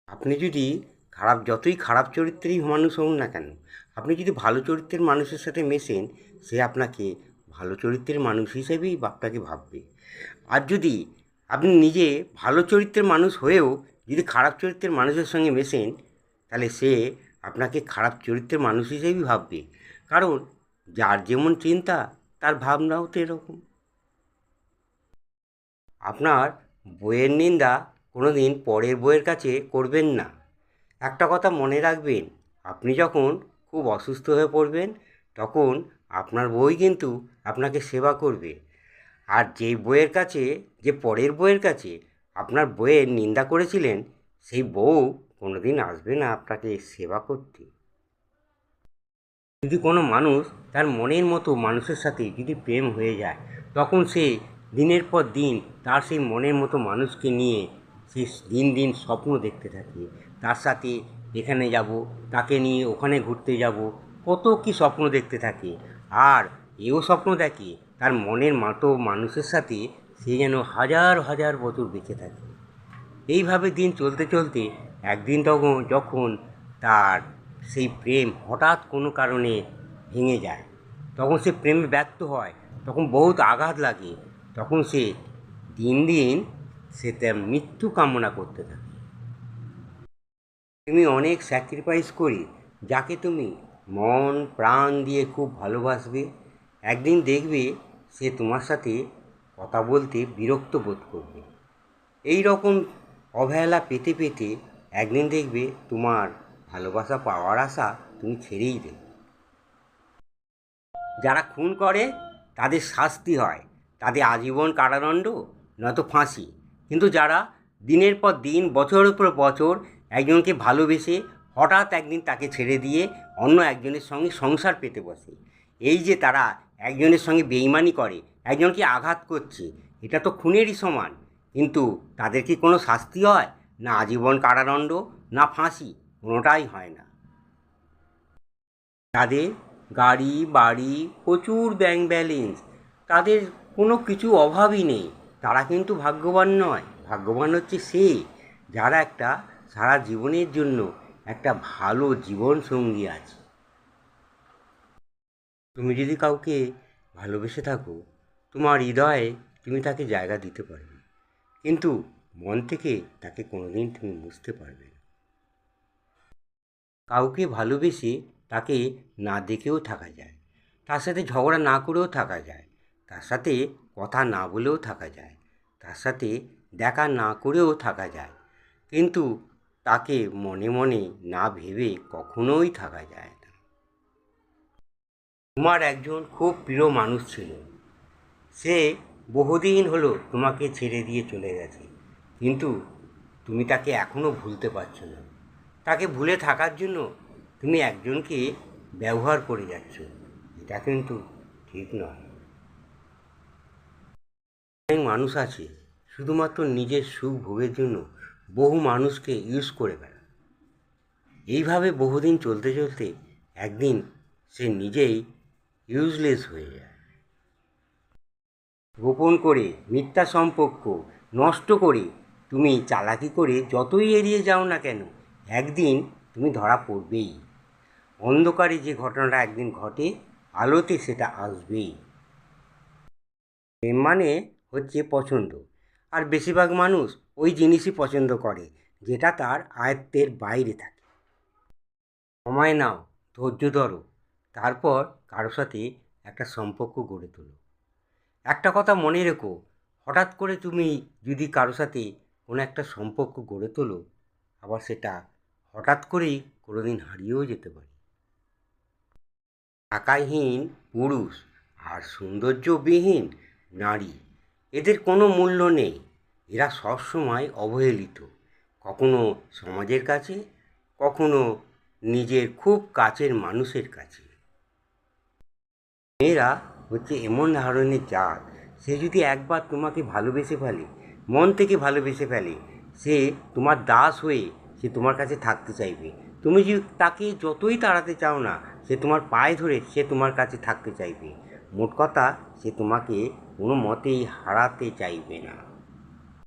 আপনি যদি যতই খারাপ চরিত্রেরই মানুষ হন না কেন, আপনি যদি ভালো চরিত্রের মানুষের সাথে মেশেন, সে আপনাকে ভালো চরিত্রের মানুষ হিসেবেই আপনাকে ভাববে। আর যদি আপনি নিজে ভালো চরিত্রের মানুষ হয়েও যদি খারাপ চরিত্রের মানুষের সঙ্গে মেশেন, তাহলে সে আপনাকে খারাপ চরিত্রের মানুষ হিসেবেই ভাববে। কারণ যার যেমন চিন্তা তার ভাবনাও তো এরকম। আপনার বইয়ের নিন্দা কোনো দিন পরের বইয়ের কাছে করবেন না। একটা কথা মনে রাখবেন, আপনি যখন খুব অসুস্থ হয়ে পড়বেন, তখন আপনার বই কিন্তু আপনাকে সেবা করবে। আর যেই বইয়ের কাছে, যে পরের বইয়ের কাছে আপনার বইয়ের নিন্দা করেছিলেন, সেই বউ কোনো দিন আসবে না আপনাকে সেবা করতে। যদি কোনো মানুষ তার মনের মতো মানুষের সাথে যদি প্রেম হয়ে যায়, তখন সে দিনের পর দিন তার সেই মনের মতো মানুষকে নিয়ে সে দিন দিন স্বপ্ন দেখতে থাকে। তার সাথে এখানে যাব, তাকে নিয়ে ওখানে ঘুরতে যাব, কত কী স্বপ্ন দেখতে থাকে। আর এও স্বপ্ন দেখে তার মনের মতো মানুষের সাথে সে যেন হাজার হাজার বছর বেঁচে থাকে। এইভাবে দিন চলতে চলতে একদিন যখন তার সেই প্রেম হঠাৎ কোনো কারণে ভেঙে যায়, তখন সে প্রেমে ব্যর্থ হয়, তখন বহুত আঘাত লাগে, তখন সে দিন দিন সে তার মৃত্যু কামনা করতে থাকে। তুমি অনেক স্যাক্রিফাইস করে যাকে তুমি মন প্রাণ দিয়ে খুব ভালোবাসবে, একদিন দেখবে সে তোমার সাথে কথা বলতে বিরক্ত বোধ করবে। এই রকম অবহেলা পেতে পেতে একদিন দেখবে তোমার ভালোবাসা পাওয়ার আশা তুমি ছেড়েই দেবে। যারা খুন করে তাদের শাস্তি হয়, তাদের আজীবন কারাদণ্ড নয়তো ফাঁসি। কিন্তু যারা দিনের পর দিন বছরের পর বছর একজনকে ভালোবেসে হঠাৎ একদিন তাকে ছেড়ে দিয়ে অন্য একজনের সঙ্গে সংসার পেতে বসে, এই যে তারা একজনের সঙ্গে বেইমানি করে, একজনকে আঘাত করছে, এটা তো খুনেরই সমান। কিন্তু তাদের কি কোনো শাস্তি হয়? না আজীবন কারাদণ্ড, না ফাঁসি, কোনোটাই হয় না। তাদের গাড়ি বাড়ি প্রচুর ব্যাংক ব্যালেন্স, তাদের কোনো কিছু অভাবই নেই, তারা কিন্তু ভাগ্যবান নয়। ভাগ্যবান হচ্ছে সে যারা একটা সারা জীবনের জন্য একটা ভালো জীবন সঙ্গী আছে। তুমি যদি কাউকে ভালোবেসে থাকো, তোমার হৃদয়ে তুমি তাকে জায়গা দিতে পারবে, কিন্তু মন থেকে তাকে কোনোদিন তুমি বুঝতে পারবে না। কাউকে ভালোবেসে তাকে না দেখেও থাকা যায়, তার সাথে ঝগড়া না করেও থাকা যায়, তার সাথে কথা না বলেও থাকা যায়, তার সাথে দেখা না করেও থাকা যায়, কিন্তু তাকে মনে মনে না ভেবে কখনোই থাকা যায় না। তোমার একজন খুব প্রিয় মানুষ ছিল, সে বহুদিন হলো তোমাকে ছেড়ে দিয়ে চলে গেছে, কিন্তু তুমি তাকে এখনও ভুলতে পারছো না। তাকে ভুলে থাকার জন্য তুমি একজনকে ব্যবহার করে যাচ্ছ, এটা কিন্তু ঠিক নয়। অনেক মানুষ আছে শুধুমাত্র নিজের সুখ ভোগের জন্য বহু মানুষকে ইউজ করে বেড়ায়। এইভাবে বহুদিন চলতে চলতে একদিন সে নিজেই ইউজলেস হয়ে যায়। গোপন করে মিথ্যা সম্পর্ক নষ্ট করে তুমি চালাকি করে যতই এড়িয়ে যাও না কেন, একদিন তুমি ধরা পড়বেই। অন্ধকারে যে ঘটনাটা একদিন ঘটে, আলোতে সেটা আসবেই। প্রেম মানে হচ্ছে পছন্দ, আর বেশিরভাগ মানুষ ওই জিনিসই পছন্দ করে যেটা তার আয়ত্তের বাইরে থাকে। সময় নাও, ধৈর্য ধরো, তারপর কারো সাথে একটা সম্পর্ক গড়ে তোলো। একটা কথা মনে রেখো, হঠাৎ করে তুমি যদি কারো সাথে কোনো একটা সম্পর্ক গড়ে তোলো, আবার সেটা হঠাৎ করেই কোনো দিন হারিয়েও যেতে পারে। টাকাহীন পুরুষ আর সৌন্দর্যবিহীন নারী, এদের কোনো মূল্য নেই। এরা সবসময় অবহেলিত, কখনো সমাজের কাছে, কখনো নিজের খুব কাছের মানুষের কাছে। মেয়েরা হচ্ছে এমন ধরনের জাত, সে যদি একবার তোমাকে ভালোবেসে ফেলে, মন থেকে ভালোবেসে ফেলে, সে তোমার দাস হয়ে সে তোমার কাছে থাকতে চাইবে। তুমি যদি তাকে যতই তাড়াতে চাও না, সে তোমার পায়ে ধরে সে তোমার কাছে থাকতে চাইবে। মোট কথা, সে তোমাকে কোনো মতেই হারাতে চাইবে না।